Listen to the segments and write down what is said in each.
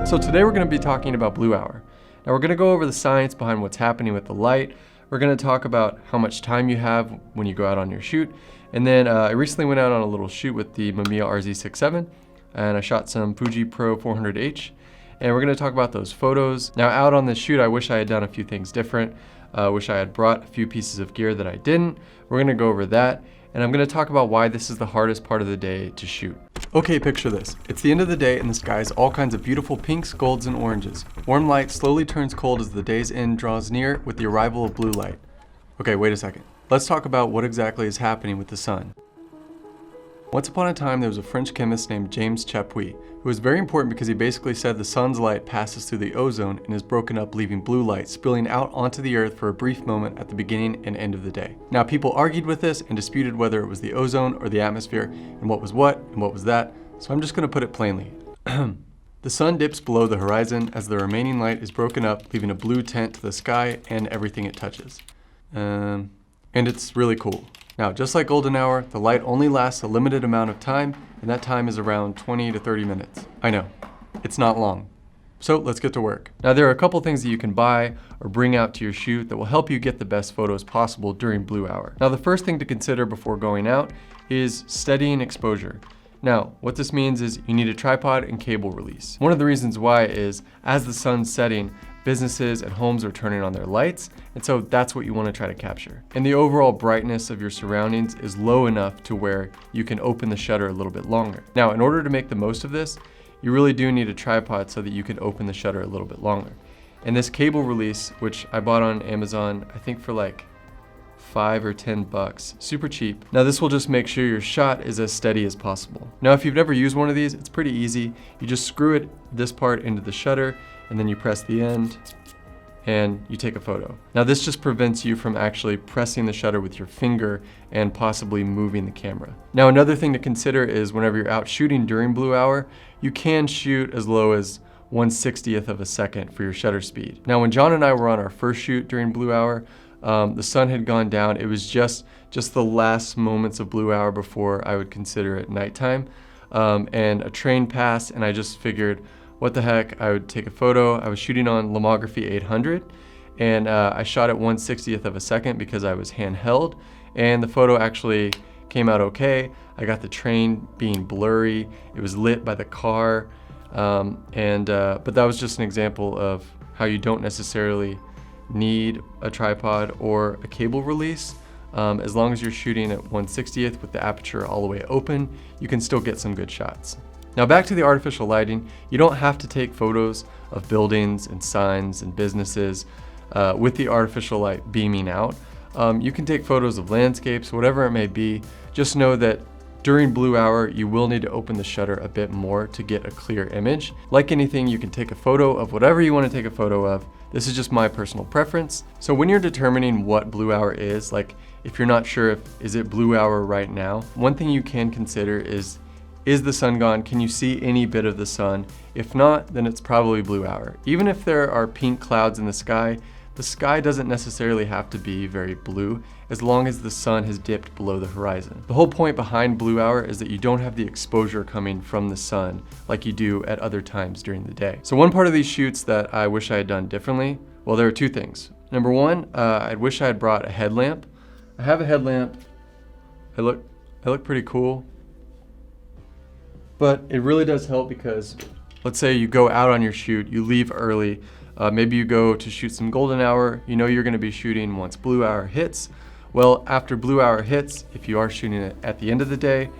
So today we're going to be talking about blue hour. Now we're going to go over the science behind what's happening with the light. We're going to talk about how much time you have when you go out on your shoot. And then I recently went out on a little shoot with the Mamiya RZ67 and I shot some Fuji Pro 400H. And we're going to talk about those photos. Now out on this shoot, I wish I had done a few things different. Wish I had brought a few pieces of gear that I didn't. We're going to go over that. And I'm going to talk about why this is the hardest part of the day to shoot. Okay, picture this. It's the end of the day and the sky is all kinds of beautiful pinks, golds, and oranges. Warm light slowly turns cold as the day's end draws near with the arrival of blue light. Okay, wait a second. Let's talk about what exactly is happening with the sun. Once upon a time, there was a French chemist named James Chapuis, who was very important because he basically said the sun's light passes through the ozone and is broken up, leaving blue light spilling out onto the earth for a brief moment at the beginning and end of the day. Now, people argued with this and disputed whether it was the ozone or the atmosphere and what was that, so I'm just going to put it plainly. The sun dips below the horizon as the remaining light is broken up, leaving a blue tint to the sky and everything it touches. And it's really cool. Now, just like golden hour, the light only lasts a limited amount of time, and that time is around 20 to 30 minutes. I know, it's not long. So let's get to work. Now, there are a couple things that you can buy or bring out to your shoot that will help you get the best photos possible during blue hour. Now, the first thing to consider before going out is steadying exposure. Now, what this means is you need a tripod and cable release. One of the reasons why is as the sun's setting, businesses and homes are turning on their lights, and so that's what you want to try to capture. And the overall brightness of your surroundings is low enough to where you can open the shutter a little bit longer. Now, in order to make the most of this, you really do need a tripod so that you can open the shutter a little bit longer. And this cable release, which I bought on Amazon, I think for like $5 or $10, super cheap. Now this will just make sure your shot is as steady as possible. Now if you've never used one of these, it's pretty easy. You just screw this part into the shutter and then you press the end and you take a photo. Now this just prevents you from actually pressing the shutter with your finger and possibly moving the camera. Now another thing to consider is whenever you're out shooting during blue hour, you can shoot as low as 1/60th of a second for your shutter speed. Now when John and I were on our first shoot during blue hour, the sun had gone down. It was just the last moments of blue hour before I would consider it nighttime. And a train passed and I just figured, what the heck, I would take a photo. I was shooting on Lomography 800 and I shot at 1/60th of a second because I was handheld and the photo actually came out okay. I got the train being blurry. It was lit by the car. But that was just an example of how you don't necessarily need a tripod or a cable release. As long as you're shooting at 1/60th with the aperture all the way open, you can still get some good shots. Now back to the artificial lighting, you don't have to take photos of buildings and signs and businesses with the artificial light beaming out. You can take photos of landscapes, whatever it may be. Just know that during blue hour, you will need to open the shutter a bit more to get a clear image. Like anything, you can take a photo of whatever you want to take a photo of. This is just my personal preference. So when you're determining what blue hour is, like if you're not sure is it blue hour right now, one thing you can consider is the sun gone? Can you see any bit of the sun? If not, then it's probably blue hour. Even if there are pink clouds in the sky doesn't necessarily have to be very blue as long as the sun has dipped below the horizon. The whole point behind blue hour is that you don't have the exposure coming from the sun like you do at other times during the day. So one part of these shoots that I wish I had done differently, well, there are two things. Number one, I wish I had brought a headlamp. I have a headlamp. I look pretty cool. But it really does help because let's say you go out on your shoot, you leave early, maybe you go to shoot some golden hour, you know you're gonna be shooting once blue hour hits. Well, after blue hour hits, if you are shooting it at the end of the day,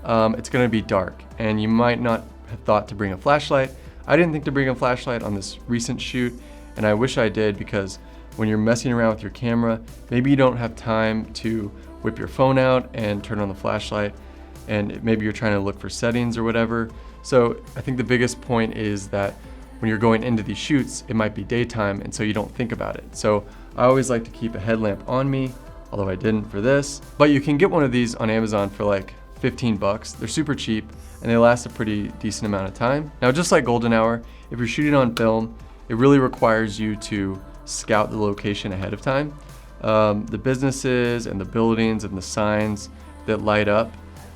it's gonna be dark and you might not have thought to bring a flashlight. I didn't think to bring a flashlight on this recent shoot and I wish I did because when you're messing around with your camera, maybe you don't have time to whip your phone out and turn on the flashlight and maybe you're trying to look for settings or whatever. So I think the biggest point is that when you're going into these shoots, it might be daytime and so you don't think about it. So I always like to keep a headlamp on me, although I didn't for this. But you can get one of these on Amazon for like $15. They're super cheap and they last a pretty decent amount of time. Now just like golden hour, if you're shooting on film, it really requires you to scout the location ahead of time. The businesses and the buildings and the signs that light up,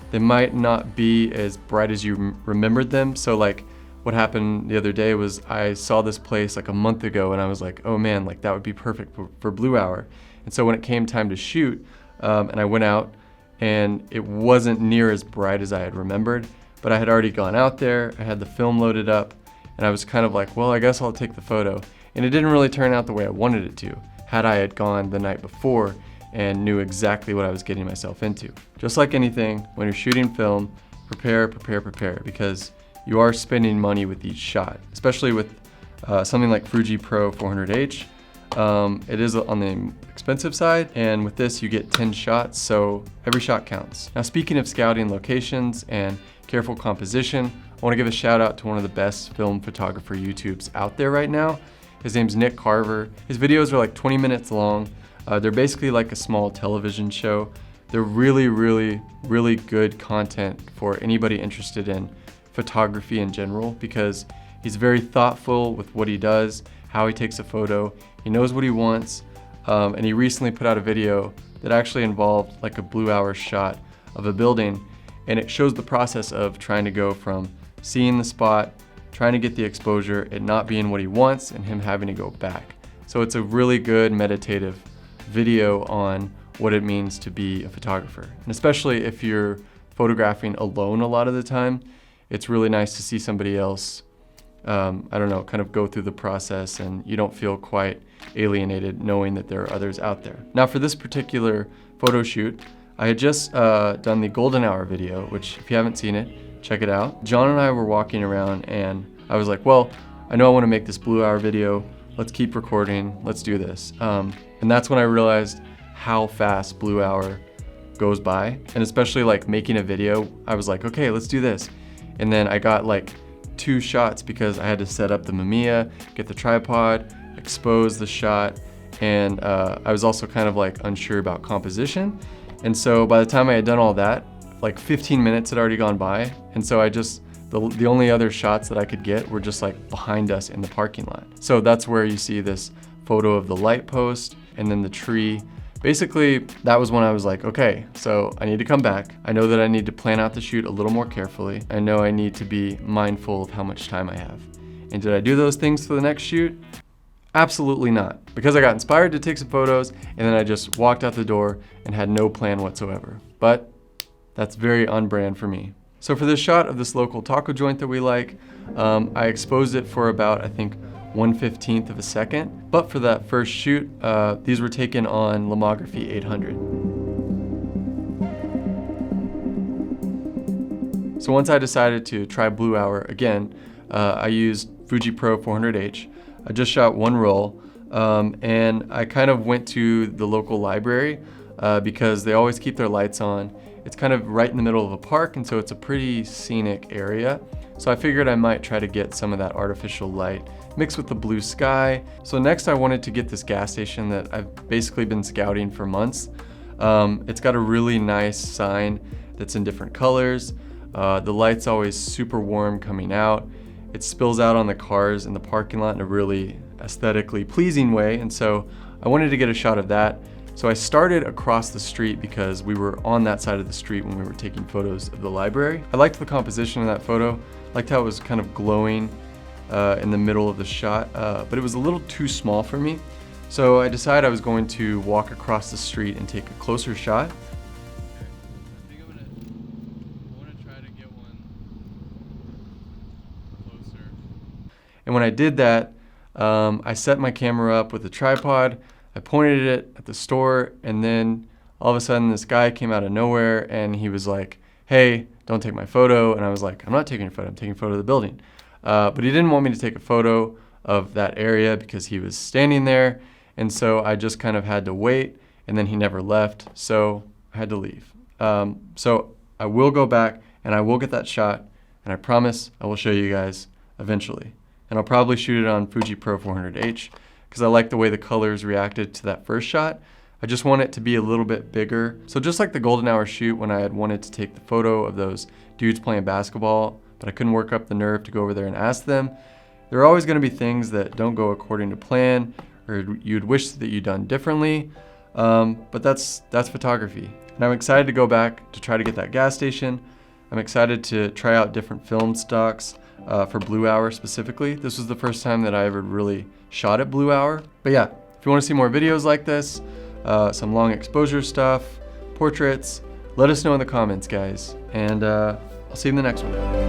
they might not be as bright as you remembered them. So like what happened the other day was I saw this place like a month ago and I was like, oh man, like that would be perfect for Blue Hour. And so when it came time to shoot, and I went out, and it wasn't near as bright as I had remembered, but I had already gone out there, I had the film loaded up, and I was kind of like, well, I guess I'll take the photo. And it didn't really turn out the way I wanted it to, had I had gone the night before and knew exactly what I was getting myself into. Just like anything, when you're shooting film, prepare, because you are spending money with each shot, especially with something like Fuji Pro 400H. It is on the expensive side, and with this you get 10 shots, so every shot counts. Now, speaking of scouting locations and careful composition, I want to give a shout out to one of the best film photographer YouTubes out there right now. His name's Nick Carver. His videos are like 20 minutes long. They're basically like a small television show. They're really good content for anybody interested in photography in general, because he's very thoughtful with what he does, how he takes a photo. He knows what he wants, and he recently put out a video that actually involved like a Blue Hour shot of a building, and it shows the process of trying to go from seeing the spot, trying to get the exposure, it not being what he wants, and him having to go back. So it's a really good meditative video on what it means to be a photographer. And especially if you're photographing alone a lot of the time, it's really nice to see somebody else, I don't know, kind of go through the process, and you don't feel quite alienated knowing that there are others out there. Now, for this particular photo shoot, I had just done the golden hour video, which if you haven't seen it, check it out. John and I were walking around and I was like, well, I know I want to make this Blue Hour video. Let's keep recording. Let's do this. And that's when I realized how fast Blue Hour goes by. And especially like making a video, I was like, okay, let's do this. And then I got like 2 shots because I had to set up the Mamiya, get the tripod, expose the shot, and I was also kind of like unsure about composition. And so by the time I had done all that, like 15 minutes had already gone by. And so I just, the only other shots that I could get were just like behind us in the parking lot. So that's where you see this photo of the light post and then the tree. Basically, that was when I was like, okay, so I need to come back. I know that I need to plan out the shoot a little more carefully. I know I need to be mindful of how much time I have. And did I do those things for the next shoot? Absolutely not, because I got inspired to take some photos and then I just walked out the door and had no plan whatsoever. But that's very on brand for me. So for this shot of this local taco joint that we like, I exposed it for about, I think, 1/15 of a second. But for that first shoot, these were taken on Lomography 800. So once I decided to try Blue Hour again, I used Fuji Pro 400H. I just shot 1 roll, and I kind of went to the local library because they always keep their lights on. It's kind of right in the middle of a park, and so it's a pretty scenic area. So I figured I might try to get some of that artificial light mixed with the blue sky. So next I wanted to get this gas station that I've basically been scouting for months. It's got a really nice sign that's in different colors. The light's always super warm coming out. It spills out on the cars in the parking lot in a really aesthetically pleasing way, and so I wanted to get a shot of that. So I started across the street because we were on that side of the street when we were taking photos of the library. I liked the composition of that photo, liked how it was kind of glowing in the middle of the shot, but it was a little too small for me. So I decided I was going to walk across the street and take a closer shot. And when I did that, I set my camera up with a tripod, I pointed it at the store, and then all of a sudden this guy came out of nowhere and he was like, hey, don't take my photo. And I was like, I'm not taking a photo, I'm taking a photo of the building. But he didn't want me to take a photo of that area because he was standing there. And so I just kind of had to wait, and then he never left, so I had to leave. So I will go back and I will get that shot, and I promise I will show you guys eventually. And I'll probably shoot it on Fuji Pro 400H because I like the way the colors reacted to that first shot. I just want it to be a little bit bigger. So just like the golden hour shoot when I had wanted to take the photo of those dudes playing basketball, but I couldn't work up the nerve to go over there and ask them, there are always going to be things that don't go according to plan or you'd wish that you'd done differently, but that's photography. And I'm excited to go back to try to get that gas station. I'm excited to try out different film stocks. for blue hour specifically. This was the first time that I ever really shot at blue hour. But yeah, if you want to see more videos like this, some long exposure stuff, portraits, let us know in the comments, guys. And I'll see you in the next one.